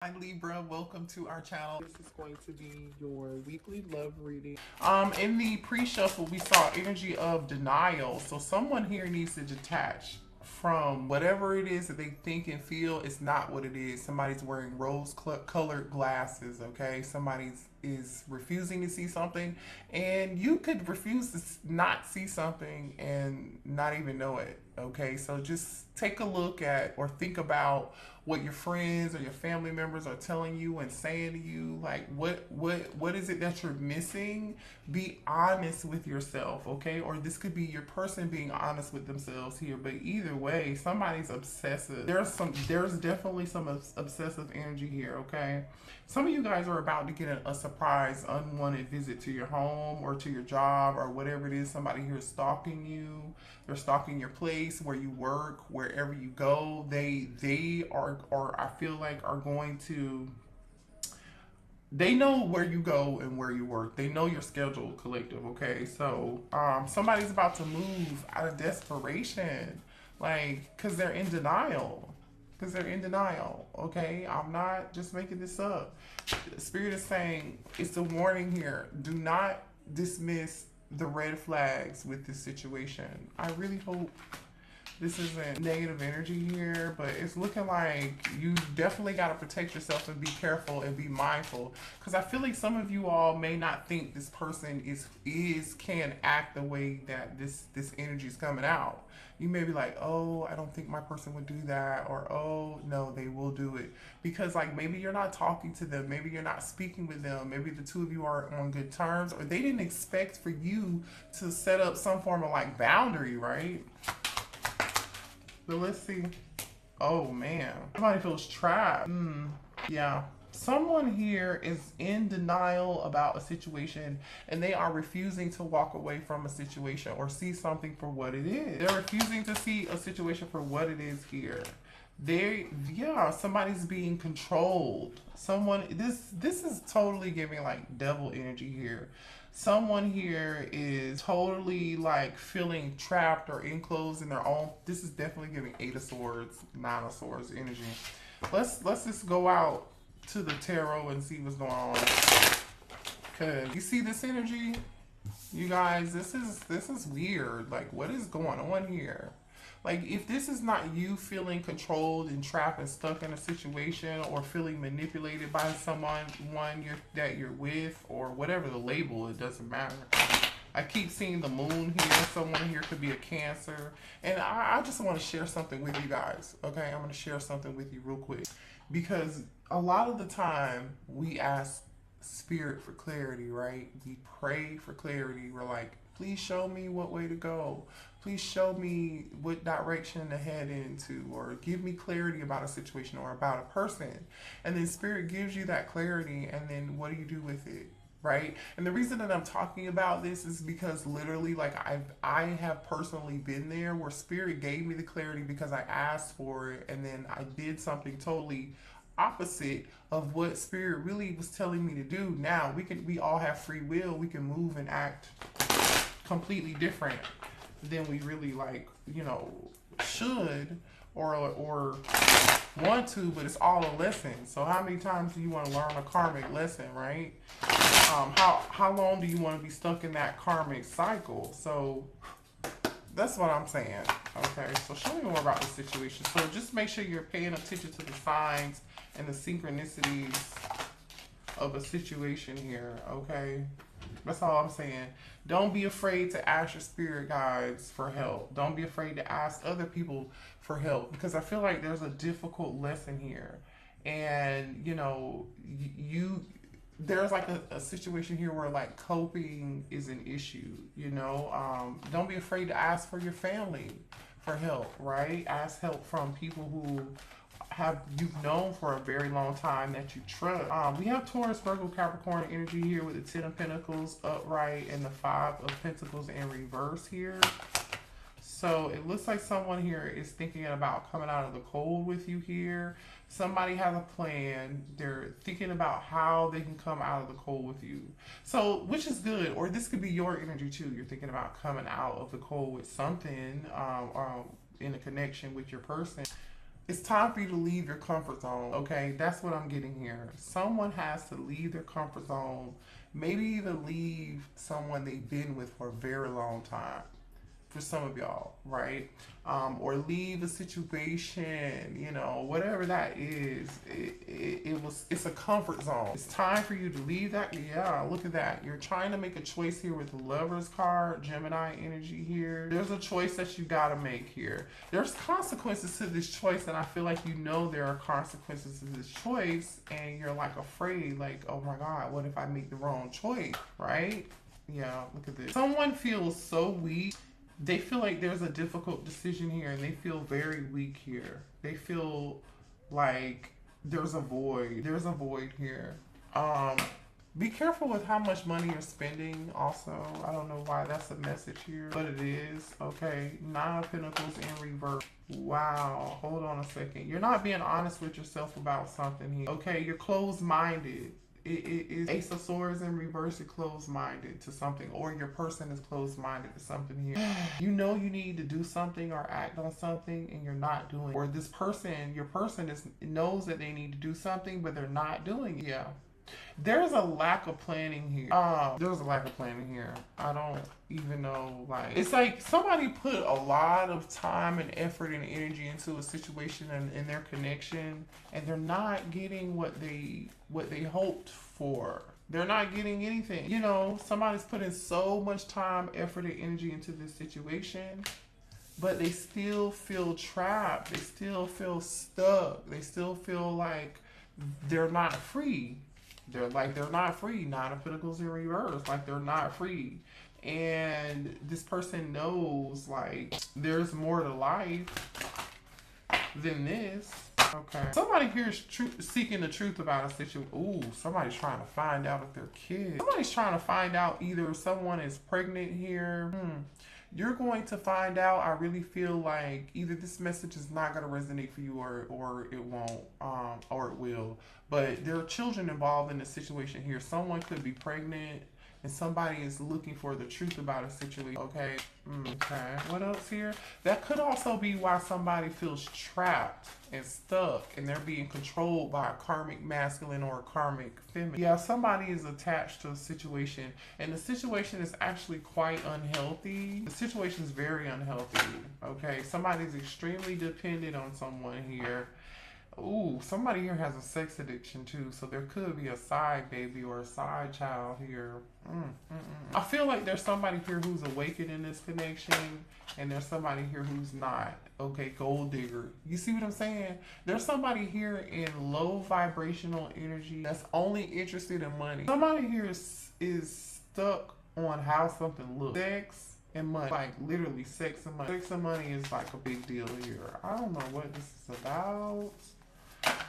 Hi Libra, welcome to our channel. This is going to be your weekly love reading. In the pre-shuffle, we saw energy of denial. So someone here needs to detach from whatever it is that they think and feel is not what it is. Somebody's wearing rose-colored glasses, okay? Somebody is refusing to see something, and you could refuse to not see something and not even know it, okay? So just take a look at or think about what your friends or your family members are telling you and saying to you. Like, what is it that you're missing? Be honest with yourself, okay? Or this could be your person being honest with themselves here. But either way, somebody's obsessive. There's definitely some obsessive energy here, okay? Some of you guys are about to get a surprise unwanted visit to your home or to your job or whatever it is. Somebody here is stalking you. They're stalking your place, where you work, wherever you go. They are, or I feel like, are going to, they know where you go and where you work. They know your schedule, collective, okay? So somebody's about to move out of desperation, like, because they're in denial. Because they're in denial, okay? I'm not just making this up. Spirit is saying, it's a warning here. Do not dismiss the red flags with this situation. I really hope this isn't negative energy here, but it's looking like you definitely got to protect yourself and be careful and be mindful. Because I feel like some of you all may not think this person can act the way that this energy is coming out. You may be like, oh, I don't think my person would do that, or oh no, they will do it. Because like maybe you're not talking to them, maybe you're not speaking with them, maybe the two of you are on good terms, or they didn't expect for you to set up some form of like boundary, right? So let's see. Oh man, somebody feels trapped. Yeah. Someone here is in denial about a situation, and they are refusing to walk away from a situation or see something for what it is. They're refusing to see a situation for what it is here. Somebody's being controlled. This is totally giving like devil energy here. Someone here is totally like feeling trapped or enclosed in their own. This is definitely giving Eight of Swords, Nine of Swords energy. Let's just go out to the tarot and see what's going on. Cause you see this energy, you guys. This is weird. Like, what is going on here? Like, if this is not you feeling controlled and trapped and stuck in a situation, or feeling manipulated by someone that you're with, or whatever the label, it doesn't matter. I keep seeing the moon here. Someone here could be a Cancer. And I just want to share something with you guys. Okay, I'm going to share something with you real quick. Because a lot of the time we ask spirit for clarity, right? We pray for clarity. We're like, please show me what way to go. Please show me what direction to head into, or give me clarity about a situation or about a person. And then spirit gives you that clarity, and then what do you do with it? Right? And the reason that I'm talking about this is because literally, like, I have personally been there where spirit gave me the clarity because I asked for it, and then I did something totally opposite of what spirit really was telling me to do. Now we all have free will. We can move and act completely different than we really, like, should or want to, but it's all a lesson. So how many times do you want to learn a karmic lesson, right? How long do you want to be stuck in that karmic cycle? So that's what I'm saying. Okay, so show me more about the situation. So just make sure you're paying attention to the signs and the synchronicities of a situation here, okay? That's all I'm saying. Don't be afraid to ask your spirit guides for help. Don't be afraid to ask other people for help, because I feel like there's a difficult lesson here. And, there's like a situation here where like coping is an issue, Don't be afraid to ask for your family for help, right? Ask help from people who you've known for a very long time that you trust. We have Taurus, Virgo, Capricorn energy here with the Ten of Pentacles upright and the Five of Pentacles in reverse here. So it looks like someone here is thinking about coming out of the cold with you here. Somebody has a plan. They're thinking about how they can come out of the cold with you. So, which is good. Or this could be your energy too. You're thinking about coming out of the cold with something in a connection with your person. It's time for you to leave your comfort zone, okay? That's what I'm getting here. Someone has to leave their comfort zone, maybe even leave someone they've been with for a very long time. For some of y'all, right? Or leave a situation, you know, whatever that is. It's a comfort zone. It's time for you to leave that. Yeah, look at that. You're trying to make a choice here with the Lover's card, Gemini energy here. There's a choice that you gotta make here. There's consequences to this choice, and I feel like you know there are consequences to this choice, and you're like afraid, like, oh my God, what if I make the wrong choice, right? Yeah, look at this. Someone feels so weak. They feel like there's a difficult decision here, and they feel very weak here. They feel like there's a void. There's a void here. Be careful with how much money you're spending also. I don't know why that's a message here, but it is. Okay, 9 of Pentacles in reverse. Wow, hold on a second. You're not being honest with yourself about something here. Okay, you're closed-minded. It is Ace of Swords in reverse. You're closed-minded to something, or your person is closed-minded to something here. You know you need to do something or act on something, and you're not doing it. Or this person, your person knows that they need to do something, but they're not doing it. Yeah. There's a lack of planning here. There's a lack of planning here. I don't even know, like, it's like somebody put a lot of time and effort and energy into a situation and in their connection, and they're not getting what they hoped for. They're not getting anything. You know, somebody's putting so much time, effort, and energy into this situation, but they still feel trapped. They still feel stuck. They still feel like they're not free. They're not free. 9 of Pentacles in reverse. Like, they're not free. And this person knows, like, there's more to life than this. Okay. Somebody here is seeking the truth about a situation. Ooh, somebody's trying to find out if they're kids. Somebody's trying to find out either someone is pregnant here. You're going to find out. I really feel like either this message is not going to resonate for you, or it won't, or it will. But there are children involved in the situation here. Someone could be pregnant, and somebody is looking for the truth about a situation. Okay. Okay. What else here? That could also be why somebody feels trapped and stuck, and they're being controlled by a karmic masculine or a karmic feminine. Yeah, somebody is attached to a situation, and the situation is actually quite unhealthy. The situation is very unhealthy. Okay. Somebody's extremely dependent on someone here. Ooh, somebody here has a sex addiction too, so there could be a side baby or a side child here. I feel like there's somebody here who's awakened in this connection, and there's somebody here who's not. Okay, gold digger. You see what I'm saying? There's somebody here in low vibrational energy that's only interested in money. Somebody here is stuck on how something looks. Sex and money. Like, literally sex and money. Sex and money is like a big deal here. I don't know what this is about.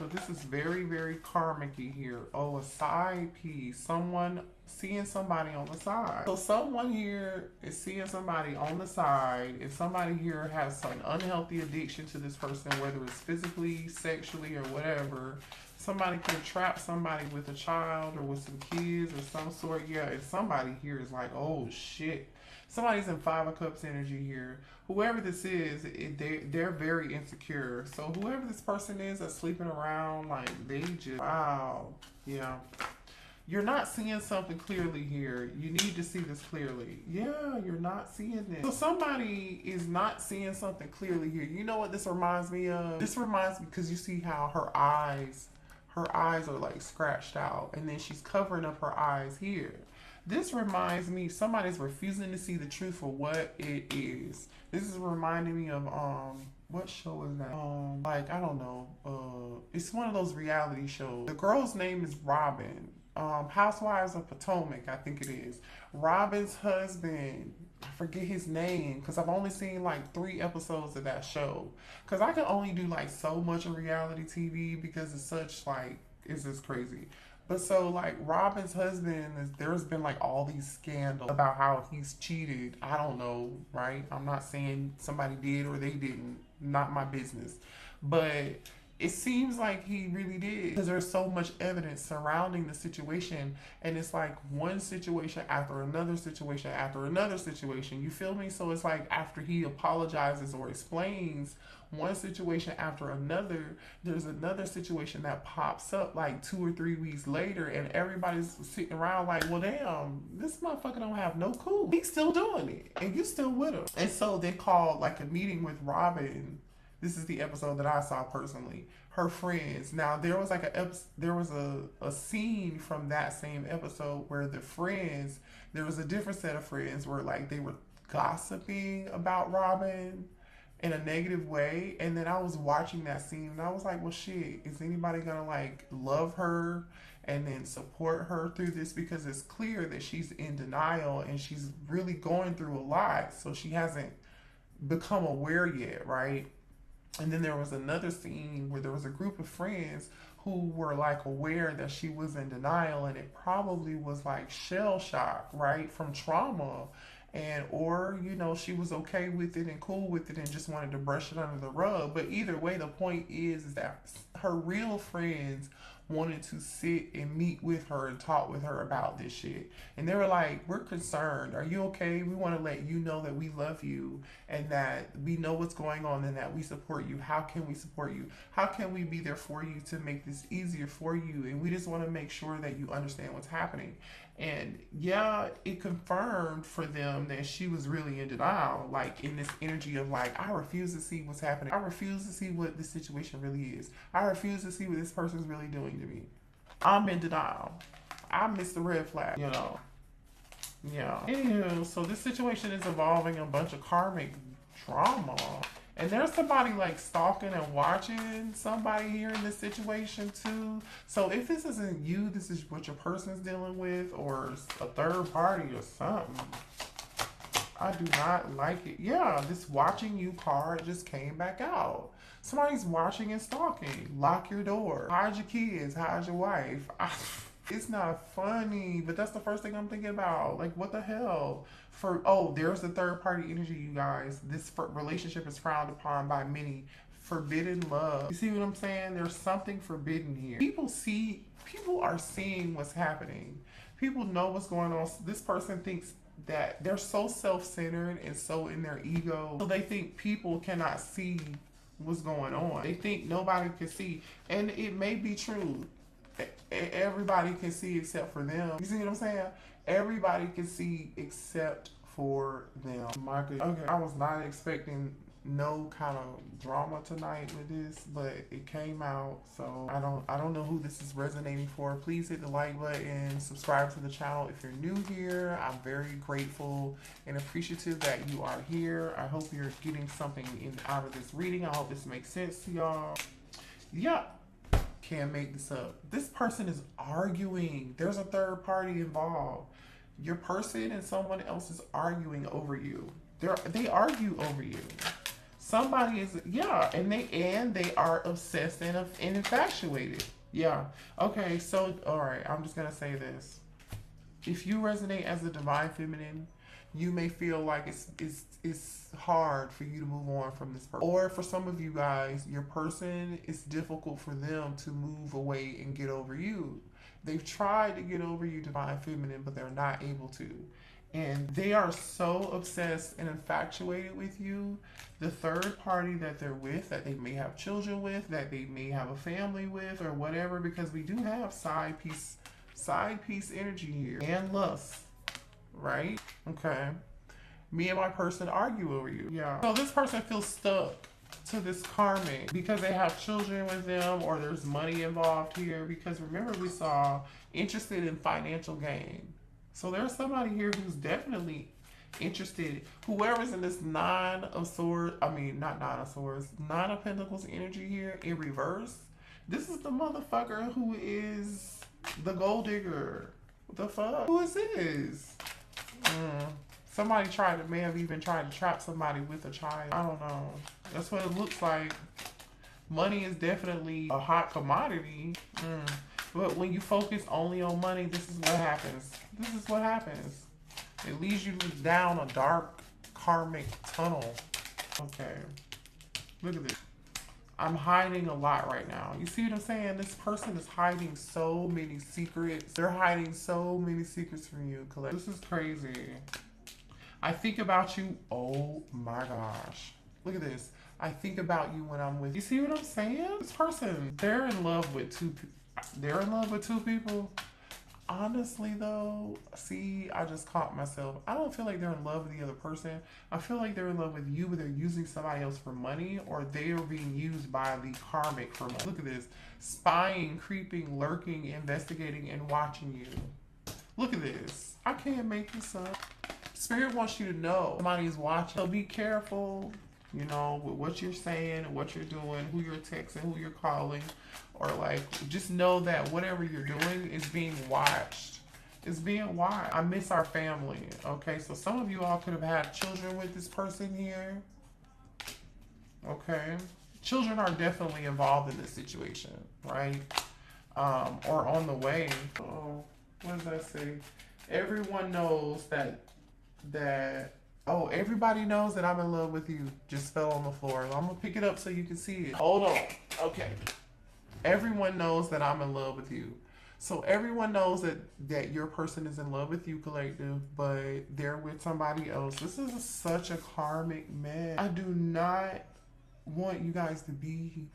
But this is very, very karmic-y here. Oh, a side piece. Someone seeing somebody on the side. So someone here is seeing somebody on the side, and somebody here has some unhealthy addiction to this person, whether it's physically, sexually, or whatever. Somebody can trap somebody with a child or with some kids or some sort. Yeah, and somebody here is like, oh shit. Somebody's in 5 of Cups energy here. Whoever this is, they're very insecure. So whoever this person is that's sleeping around, like, they just, wow. Yeah. You're not seeing something clearly here. You need to see this clearly. Yeah, you're not seeing this. So somebody is not seeing something clearly here. You know what this reminds me of? This reminds me, because you see how her eyes are like scratched out, and then she's covering up her eyes here. This reminds me, somebody's refusing to see the truth for what it is. This is reminding me of, what show is that? Like, I don't know. It's one of those reality shows. The girl's name is Robin. Housewives of Potomac, I think it is. Robin's husband, I forget his name, because I've only seen like 3 episodes of that show. Because I can only do like so much of reality TV because it's such like, it's just crazy. But so, like, Robin's husband, there's been, like, all these scandals about how he's cheated. I don't know, right? I'm not saying somebody did or they didn't. Not my business. But it seems like he really did, because there's so much evidence surrounding the situation, and it's like one situation after another situation after another situation. You feel me? So it's like after he apologizes or explains one situation after another, there's another situation that pops up like 2 or 3 weeks later, and everybody's sitting around like, well, damn, this motherfucker don't have no clue. He's still doing it, and you still with him. And so they called like a meeting with Robin. This is the episode that I saw personally. Her friends. Now there was like a scene from that same episode where the friends, there was a different set of friends where like they were gossiping about Robin in a negative way. And then I was watching that scene and I was like, well, shit, is anybody gonna like love her and then support her through this? Because it's clear that she's in denial and she's really going through a lot. So she hasn't become aware yet, right? And then there was another scene where there was a group of friends who were like aware that she was in denial, and it probably was like shell shock, right, from trauma. And or she was okay with it and cool with it and just wanted to brush it under the rug. But either way, the point is that her real friends wanted to sit and meet with her and talk with her about this shit. And they were like, we're concerned. Are you okay? We want to let you know that we love you and that we know what's going on and that we support you. How can we support you? How can we be there for you to make this easier for you? And we just want to make sure that you understand what's happening. And yeah, it confirmed for them that she was really in denial, like in this energy of like, I refuse to see what's happening. I refuse to see what this situation really is. I refuse to see what this person's really doing to me. I'm in denial. I missed the red flag, Yeah. Anywho, so this situation is involving a bunch of karmic drama. And there's somebody like stalking and watching somebody here in this situation too. So if this isn't you, this is what your person's dealing with, or a third party or something. I do not like it. Yeah, this watching you card just came back out. Somebody's watching and stalking. Lock your door. Hide your kids. Hide your wife. It's not funny, but that's the first thing I'm thinking about. Like, what the hell? There's the third party energy, you guys. This relationship is frowned upon by many. Forbidden love. You see what I'm saying? There's something forbidden here. People are seeing what's happening. People know what's going on. This person thinks that they're so self-centered and so in their ego. So they think people cannot see what's going on. They think nobody can see. And it may be true. Everybody can see except for them. You see what I'm saying? Everybody can see except for them. My God. Okay, I was not expecting no kind of drama tonight with this, but it came out. So I don't know who this is resonating for. Please hit the like button, subscribe to the channel if you're new here. I'm very grateful and appreciative that you are here. I hope you're getting something out of this reading. I hope this makes sense to y'all. Yeah. Can't make this up. This person is arguing. There's a third party involved. Your person and someone else is arguing over you. They argue over you. Somebody is, and they are obsessed and infatuated. Yeah. Okay, so all right, I'm just gonna say this. If you resonate as a divine feminine, you may feel like it's hard for you to move on from this person. Or for some of you guys, your person, it's difficult for them to move away and get over you. They've tried to get over you, divine feminine, but they're not able to. And they are so obsessed and infatuated with you, the third party that they're with, that they may have children with, that they may have a family with, or whatever, because we do have side piece energy here, and lust. Right? Okay. Me and my person argue over you. Yeah. So this person feels stuck to this karmic because they have children with them, or there's money involved here, because remember we saw interested in financial gain. So there's somebody here who's definitely interested. Whoever's in this nine of pentacles energy here in reverse, this is the motherfucker who is the gold digger. What the fuck? Who is this? Somebody may have even tried to trap somebody with a child. I don't know. That's what it looks like. Money is definitely a hot commodity. But when you focus only on money, this is what happens. This is what happens. It leads you down a dark karmic tunnel. Okay. Look at this. I'm hiding a lot right now. You see what I'm saying? This person is hiding so many secrets. They're hiding so many secrets from you, Colette. This is crazy. I think about you. Oh my gosh. Look at this. I think about you when I'm with you. You see what I'm saying? This person, they're in love with two people. Honestly though, see, I just caught myself. I don't feel like they're in love with the other person. I feel like they're in love with you, but they're using somebody else for money, or they are being used by the karmic for money. Look at this. Spying, creeping, lurking, investigating, and watching you. Look at this. I can't make this up. Spirit wants you to know somebody is watching. So be careful, you know, with what you're saying and what you're doing, who you're texting, who you're calling. Or like, just know that whatever you're doing is being watched. It's being watched. I miss our family. Okay, so some of you all could have had children with this person here. Okay, children are definitely involved in this situation, right? Or on the way. Oh, what does that say? Everyone knows oh, everybody knows that I'm in love with you. Just fell on the floor. I'm gonna pick it up so you can see it. Hold on. Okay. Everyone knows that I'm in love with you. So everyone knows that your person is in love with you, collective, but they're with somebody else. This is such a karmic mess. I do not want you guys to be,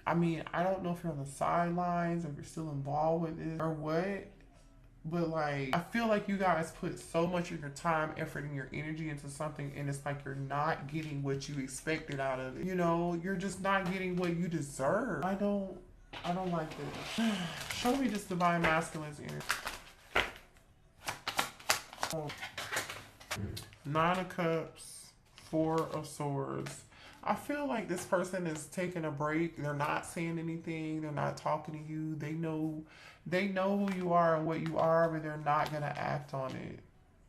I mean, I don't know if you're on the sidelines, or if you're still involved with it or what, but like, I feel like you guys put so much of your time, effort, and your energy into something, and it's like you're not getting what you expected out of it. You know, you're just not getting what you deserve. I don't like this. Show me this divine masculine's energy. Oh. 9 of Cups, 4 of Swords. I feel like this person is taking a break. They're not saying anything. They're not talking to you. They know who you are and what you are, but they're not going to act on it.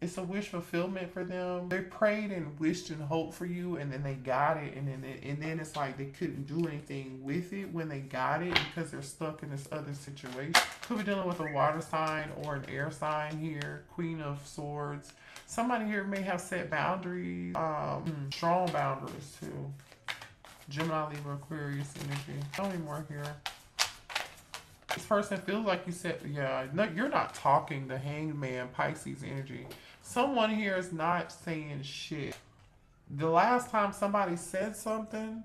It's a wish fulfillment for them. They prayed and wished and hoped for you, and then they got it, and then it's like they couldn't do anything with it when they got it because they're stuck in this other situation. Could be dealing with a water sign or an air sign here. Queen of Swords. Somebody here may have set boundaries, strong boundaries too. Gemini, Libra, Aquarius energy. Tell me more here. This person feels like you said, yeah, no, you're not talking. The Hangman, Pisces energy. Someone here is not saying shit. The last time somebody said something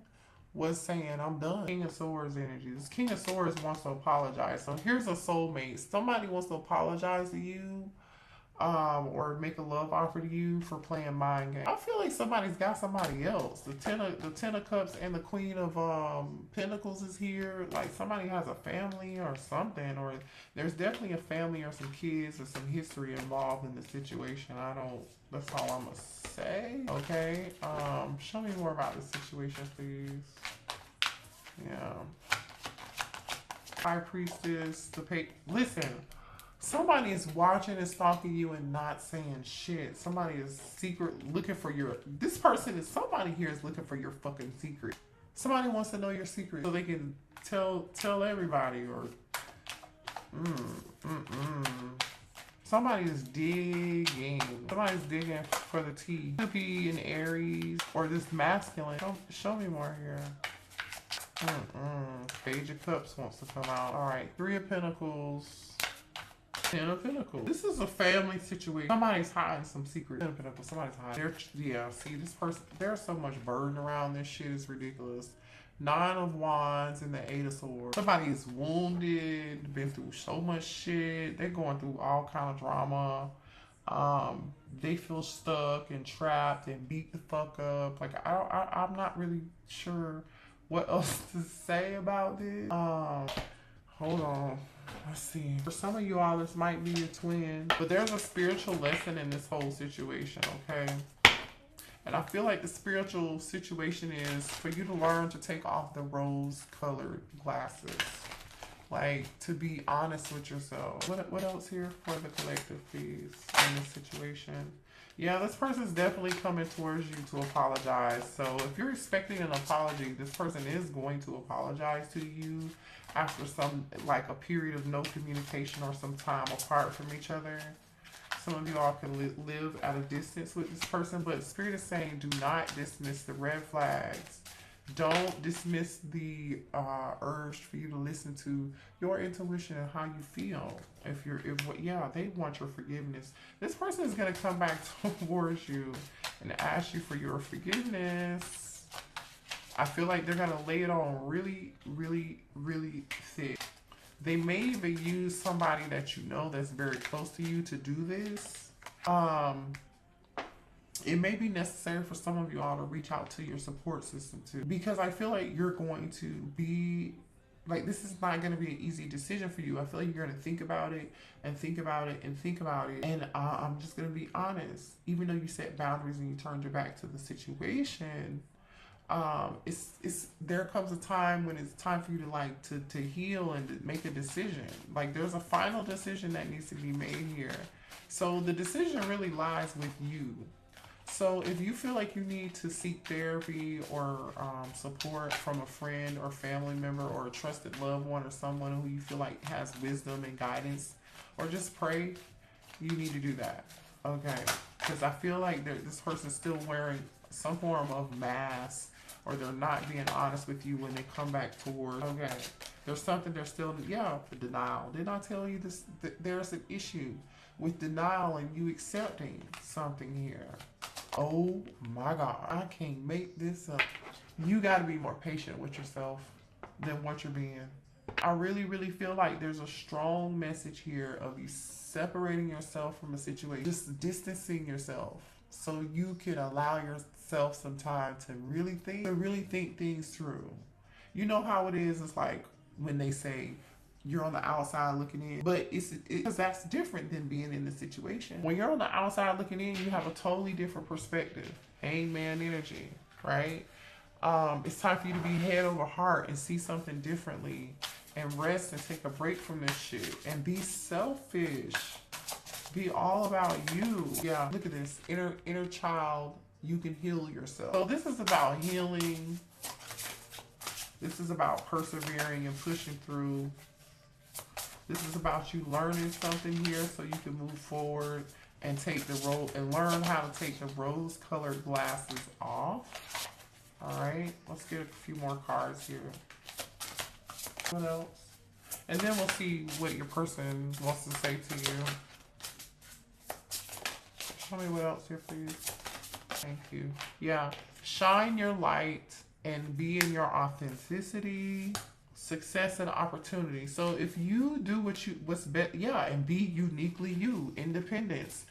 was saying, I'm done. King of Swords energy. This King of Swords wants to apologize. So here's a soulmate. Somebody wants to apologize to you. Or make a love offer to you for playing mind games. I feel like somebody's got somebody else. The ten of Cups and the Queen of Pentacles is here. Like somebody has a family or something, or there's definitely a family or some kids or some history involved in the situation. That's all I'm gonna say. Okay. Show me more about the situation, please. Yeah. High Priestess, listen. Somebody is watching and stalking you and not saying shit. Somebody is looking for somebody here is looking for your fucking secret. Somebody wants to know your secret so they can tell everybody, or somebody is digging. Somebody's digging for the tea. Could be an Aries or this masculine. Show me more here. Page of Cups wants to come out. All right, 3 of Pentacles. 10 of Pentacles. This is a family situation. Somebody's hiding some secret. 10 of Pentacles. Somebody's hiding. See, this person, there's so much burden around this shit. It's ridiculous. 9 of Wands and the 8 of Swords. Somebody is wounded, been through so much shit. They're going through all kind of drama. They feel stuck and trapped and beat the fuck up. Like, I'm not really sure what else to say about this. Hold on. Let's see. For some of you all, this might be your twin, but there's a spiritual lesson in this whole situation, okay? And I feel like the spiritual situation is for you to learn to take off the rose-colored glasses. Like, to be honest with yourself. What else here for the collective, please, in this situation? Yeah, this person's definitely coming towards you to apologize. So if you're expecting an apology, this person is going to apologize to you after a period of no communication or some time apart from each other. Some of you all can live at a distance with this person, but Spirit is saying do not dismiss the red flags. Don't dismiss the urge for you to listen to your intuition and how you feel. Yeah, they want your forgiveness. This person is going to come back towards you and ask you for your forgiveness. I feel like they're going to lay it on really, really, really thick. They may even use somebody that you know that's very close to you to do this. It may be necessary for some of you all to reach out to your support system too, because I feel like you're going to be like, this is not going to be an easy decision for you. I feel like you're going to think about it and think about it and think about it. And I'm just going to be honest. Even though you set boundaries and you turned your back to the situation, there comes a time when it's time for you to heal and to make a decision. Like, there's a final decision that needs to be made here. So the decision really lies with you. So if you feel like you need to seek therapy or support from a friend or family member or a trusted loved one or someone who you feel like has wisdom and guidance, or just pray, you need to do that. Okay? Because I feel like this person's still wearing some form of mask, or they're not being honest with you when they come back toward. Okay. There's something they're still, denial. Didn't I tell you this? There's an issue with denial and you accepting something here. Oh my God, I can't make this up. You got to be more patient with yourself than what you're being. I really, really feel like there's a strong message here of you separating yourself from a situation, just distancing yourself so you can allow yourself some time to really think things through. You know how it is. It's like when they say, you're on the outside looking in, but because that's different than being in the situation. When you're on the outside looking in, you have a totally different perspective. Hangman energy, right? It's time for you to be head over heart and see something differently and rest and take a break from this shit and be selfish. Be all about you. Yeah, look at this. Inner child, you can heal yourself. So this is about healing. This is about persevering and pushing through. This is about you learning something here so you can move forward and learn how to take the rose-colored glasses off. All right, let's get a few more cards here. What else? And then we'll see what your person wants to say to you. Show me what else here, please. Thank you. Yeah, shine your light and be in your authenticity. Success and opportunity. So if you do what's best, and be uniquely you, independence.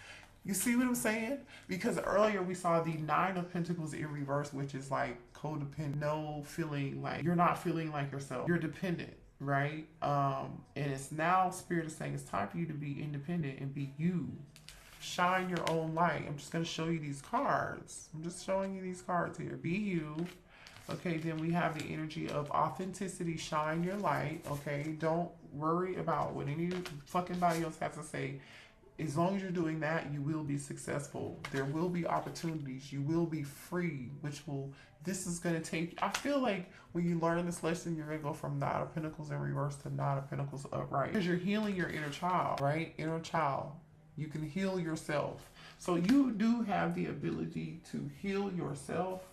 You see what I'm saying? Because earlier we saw the 9 of Pentacles in reverse, which is like codependent, no feeling like you're not feeling like yourself. You're dependent, right? And it's now Spirit is saying it's time for you to be independent and be you. Shine your own light. I'm just going to show you these cards. I'm just showing you these cards here. Be you. Okay, then we have the energy of authenticity, shine your light, okay? Don't worry about what any fucking body else has to say. As long as you're doing that, you will be successful. There will be opportunities. You will be free, this is going to take, I feel like when you learn this lesson, you're going to go from 9 of Pentacles in reverse to 9 of Pentacles upright. Because you're healing your inner child, right? Inner child. You can heal yourself. So you do have the ability to heal yourself.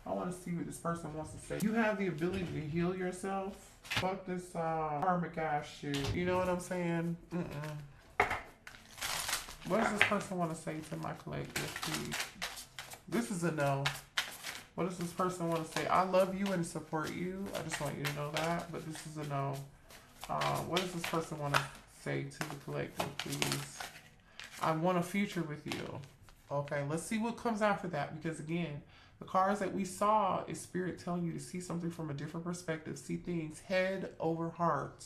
I want to see what this person wants to say. You have the ability to heal yourself. Fuck this karmic ass shit. You know what I'm saying? What does this person want to say to my collective, please? This is a no. What does this person want to say? I love you and support you. I just want you to know that. But this is a no. What does this person want to say to the collective, please? I want a future with you. Okay, let's see what comes after that. Because again, the cards that we saw is Spirit telling you to see something from a different perspective. See things head over heart.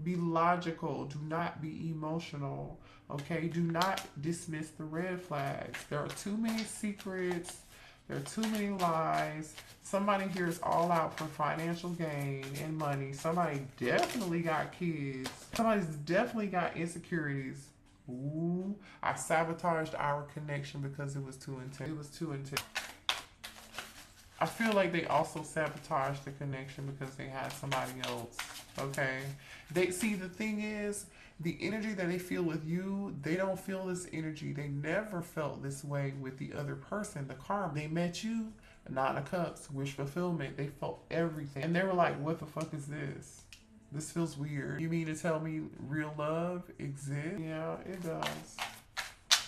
Be logical. Do not be emotional. Okay? Do not dismiss the red flags. There are too many secrets. There are too many lies. Somebody here is all out for financial gain and money. Somebody definitely got kids. Somebody's definitely got insecurities. Ooh, I sabotaged our connection because it was too intense. It was too intense. I feel like they also sabotaged the connection because they had somebody else. Okay. The thing is, the energy that they feel with you, they don't feel this energy. They never felt this way with the other person, the karma. They met you, Nine of Cups, wish fulfillment. They felt everything. And they were like, what the fuck is this? This feels weird. You mean to tell me real love exists? Yeah, it does.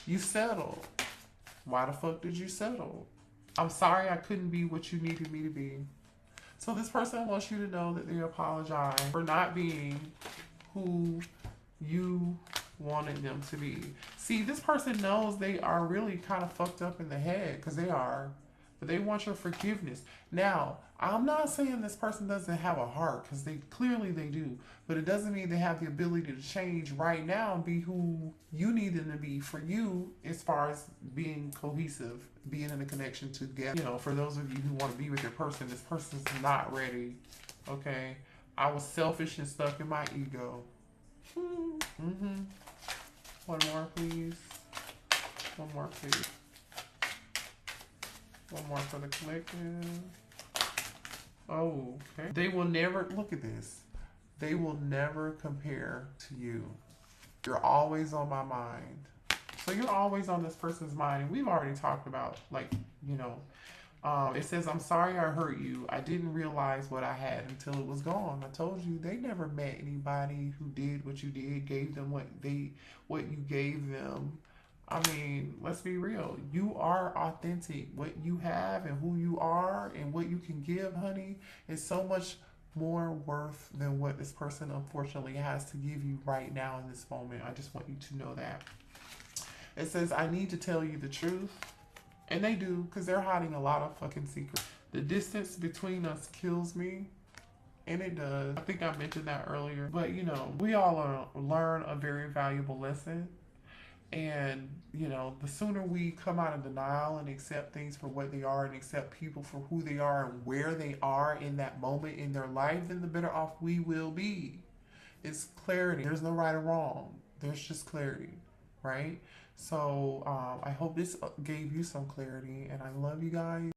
You settled. Why the fuck did you settle? I'm sorry I couldn't be what you needed me to be. So this person wants you to know that they apologize for not being who you wanted them to be. See, this person knows they are really kind of fucked up in the head, because they are. But they want your forgiveness. Now, I'm not saying this person doesn't have a heart, because they clearly they do. But it doesn't mean they have the ability to change right now and be who you need them to be for you, as far as being cohesive, being in a connection together. You know, for those of you who want to be with your person, this person's not ready. Okay? I was selfish and stuck in my ego. Mm-hmm. One more, please. One more, please. One more for the collective. Oh, okay. They will never, look at this. They will never compare to you. You're always on my mind. So you're always on this person's mind. And we've already talked about, like, you know, it says, I'm sorry I hurt you. I didn't realize what I had until it was gone. I told you they never met anybody who did what you did, gave them what you gave them. I mean, let's be real. You are authentic. What you have and who you are and what you can give, honey, is so much more worth than what this person unfortunately has to give you right now in this moment. I just want you to know that. It says, I need to tell you the truth. And they do, because they're hiding a lot of fucking secrets. The distance between us kills me. And it does. I think I mentioned that earlier. But, you know, we all learn a very valuable lesson. And, you know, the sooner we come out of denial and accept things for what they are and accept people for who they are and where they are in that moment in their life, then the better off we will be. It's clarity. There's no right or wrong. There's just clarity, right? So I hope this gave you some clarity, and I love you guys.